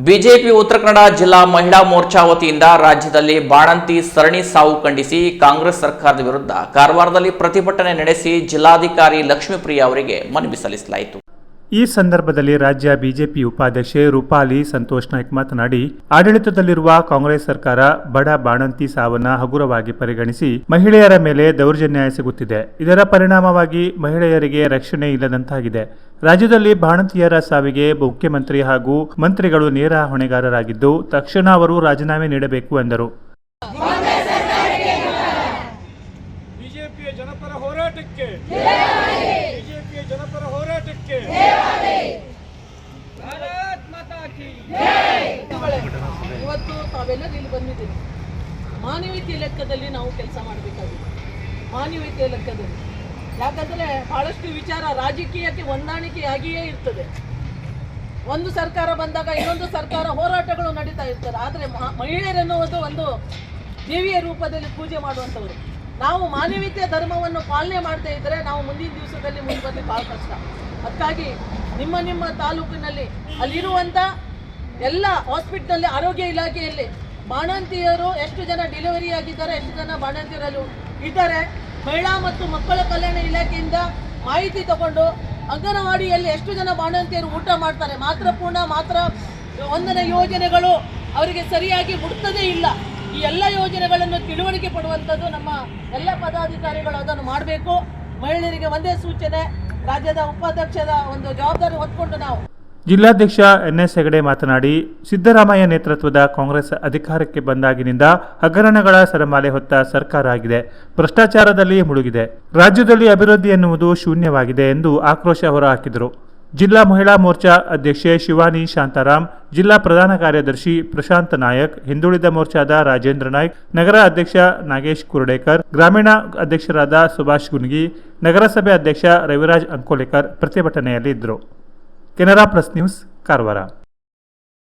BJP Uttara Kannada ಜಿಲ್ಲಾ ಮಹಿಳಾ ಮೋರ್ಚಾ ವತಿಯಿಂದ ರಾಜ್ಯದಲ್ಲಿ ಬಾಣಂತಿ ಸರಣಿ ಸಾವು ಖಂಡಿಸಿ ಕಾಂಗ್ರೆಸ್ ಸರ್ಕಾರದ ವಿರುದ್ಧ ಕಾರವಾರದಲ್ಲಿ ಪ್ರತಿಭಟನೆ ನಡೆಸಿ ಜಿಲ್ಲಾಧಿಕಾರಿ ಲಕ್ಷ್ಮೀಪ್ರಿಯಾ ಅವರಿಗೆ ಮನವಿ ಸಲ್ಲಿಸಲಾಯಿತು. ಈ ಸಂದರ್ಭದಲ್ಲಿ ರಾಜ್ಯ ಬಿಜೆಪಿ ಉಪಾಧ್ಯಕ್ಷೆ ರೂಪಾಲಿ ಸಂತೋಷ್ ನಾಯ್ಕ್ ಮಾತನಾಡಿ, ಆಡಳಿತದಲ್ಲಿರುವ ಕಾಂಗ್ರೆಸ್ ಸರ್ಕಾರ ಬಡ ಬಾಣಂತಿ ಸಾವನ್ನ ಹಗುರವಾಗಿ ಪರಿಗಣಿಸಿ ಮಹಿಳೆಯರ ಮೇಲೆ ದೌರ್ಜನ್ಯ ಎಸಗುತ್ತಿದೆ. ಇದರ ಪರಿಣಾಮವಾಗಿ ಮಹಿಳೆಯರಿಗೆ ರಕ್ಷಣೆ ಇಲ್ಲದಂತಾಗಿದೆ. ರಾಜ್ಯದಲ್ಲಿ ಬಾಣಂತಿಯರ ಸಾವಿಗೆ ಮುಖ್ಯಮಂತ್ರಿ ಹಾಗೂ ಮಂತ್ರಿಗಳು ನೇರ ಹೊಣೆಗಾರರಾಗಿದ್ದು, ತಕ್ಷಣ ಅವರು ರಾಜೀನಾಮೆ ನೀಡಬೇಕು ಎಂದರು. ಬಿಜೆಪಿಯ ಜನಪರ ಹೋರಾಟಕ್ಕೆ ಇವತ್ತು ತಾವೆಲ್ಲರೂ ಇಲ್ಲಿ ಬಂದಿದ್ದೀವಿ. ಮಾನವೀಯತೆಯ ಲೆಕ್ಕದಲ್ಲಿ ನಾವು ಕೆಲಸ ಮಾಡಬೇಕಾಗಿದೆ. ಮಾನವೀಯತೆಯ ಲೆಕ್ಕದಲ್ಲಿ, ಯಾಕಂದರೆ ಬಹಳಷ್ಟು ವಿಚಾರ ರಾಜಕೀಯಕ್ಕೆ ಹೊಂದಾಣಿಕೆಯಾಗಿಯೇ ಇರ್ತದೆ. ಒಂದು ಸರ್ಕಾರ ಬಂದಾಗ ಇನ್ನೊಂದು ಸರ್ಕಾರ ಹೋರಾಟಗಳು ನಡೀತಾ ಇರ್ತದೆ. ಆದರೆ ಮಹಿಳೆಯರೆನ್ನುವುದು ಒಂದು ದೇವಿಯ ರೂಪದಲ್ಲಿ ಪೂಜೆ ಮಾಡುವಂಥವರು. ನಾವು ಮಾನವೀಯತೆಯ ಧರ್ಮವನ್ನು ಪಾಲನೆ ಮಾಡದೇ ಇದ್ದರೆ ನಾವು ಮುಂದಿನ ದಿವಸದಲ್ಲಿ ಮುಂದೆ ಬರಲಿ ಭಾಳ ಕಷ್ಟ. ಅದಕ್ಕಾಗಿ ನಿಮ್ಮ ತಾಲೂಕಿನಲ್ಲಿ ಅಲ್ಲಿರುವಂಥ ಎಲ್ಲ ಹಾಸ್ಪಿಟ್ಲಲ್ಲಿ ಆರೋಗ್ಯ ಇಲಾಖೆಯಲ್ಲಿ ಬಾಣಂತಿಯರು ಎಷ್ಟು ಜನ ಡೆಲಿವರಿ ಆಗಿದ್ದಾರೆ, ಎಷ್ಟು ಜನ ಬಾಣಂತಿಯರಲ್ಲಿ ಇದ್ದಾರೆ, ಮಹಿಳಾ ಮತ್ತು ಮಕ್ಕಳ ಕಲ್ಯಾಣ ಇಲಾಖೆಯಿಂದ ಮಾಹಿತಿ ತಗೊಂಡು ಅಂಗನವಾಡಿಯಲ್ಲಿ ಎಷ್ಟು ಜನ ಬಾಣಂತಿಯರು ಊಟ ಮಾಡ್ತಾರೆ, ಮಾತೃಪೂರ್ಣ ಮಾತ್ರ ವಂದನ ಯೋಜನೆಗಳು ಅವರಿಗೆ ಸರಿಯಾಗಿ ಮುಟ್ತದೇ ಇಲ್ಲ. ಈ ಎಲ್ಲ ಯೋಜನೆಗಳನ್ನು ತಿಳುವಳಿಕೆ ಪಡುವಂಥದ್ದು ನಮ್ಮ ಎಲ್ಲ ಪದಾಧಿಕಾರಿಗಳು ಅದನ್ನು ಮಾಡಬೇಕು. ಮಹಿಳೆಯರಿಗೆ ಒಂದೇ ಸೂಚನೆ, ರಾಜ್ಯದ ಉಪಾಧ್ಯಕ್ಷದ ಒಂದು ಜವಾಬ್ದಾರಿ ಹೊತ್ಕೊಂಡು ನಾವು. ಜಿಲ್ಲಾಧ್ಯಕ್ಷ ಎನ್ಎಸ್ ಹೆಗಡೆ ಮಾತನಾಡಿ, ಸಿದ್ದರಾಮಯ್ಯ ನೇತೃತ್ವದ ಕಾಂಗ್ರೆಸ್ ಅಧಿಕಾರಕ್ಕೆ ಬಂದಾಗಿನಿಂದ ಹಗರಣಗಳ ಸರಮಾಲೆ ಹೊತ್ತ ಸರ್ಕಾರ ಆಗಿದೆ, ಭ್ರಷ್ಟಾಚಾರದಲ್ಲಿ ಮುಳುಗಿದೆ, ರಾಜ್ಯದಲ್ಲಿ ಅಭಿವೃದ್ಧಿ ಎನ್ನುವುದು ಶೂನ್ಯವಾಗಿದೆ ಎಂದು ಆಕ್ರೋಶ ಹೊರಹಾಕಿದರು. ಜಿಲ್ಲಾ ಮಹಿಳಾ ಮೋರ್ಚಾ ಅಧ್ಯಕ್ಷೆ ಶಿವಾನಿ ಶಾಂತಾರಾಮ್, ಜಿಲ್ಲಾ ಪ್ರಧಾನ ಕಾರ್ಯದರ್ಶಿ ಪ್ರಶಾಂತ್ ನಾಯಕ್, ಹಿಂದುಳಿದ ಮೋರ್ಚಾದ ರಾಜೇಂದ್ರ ನಾಯ್ಕ್, ನಗರ ಅಧ್ಯಕ್ಷ ನಾಗೇಶ್ ಕುರ್ಡೇಕರ್, ಗ್ರಾಮೀಣ ಅಧ್ಯಕ್ಷರಾದ ಸುಭಾಷ್ ಗುನ್ಗಿ, ನಗರಸಭೆ ಅಧ್ಯಕ್ಷ ರವಿರಾಜ್ ಅಂಕೋಲೇಕರ್ ಪ್ರತಿಭಟನೆಯಲ್ಲಿ ಇದ್ದರು. Canara plus news, Karwar.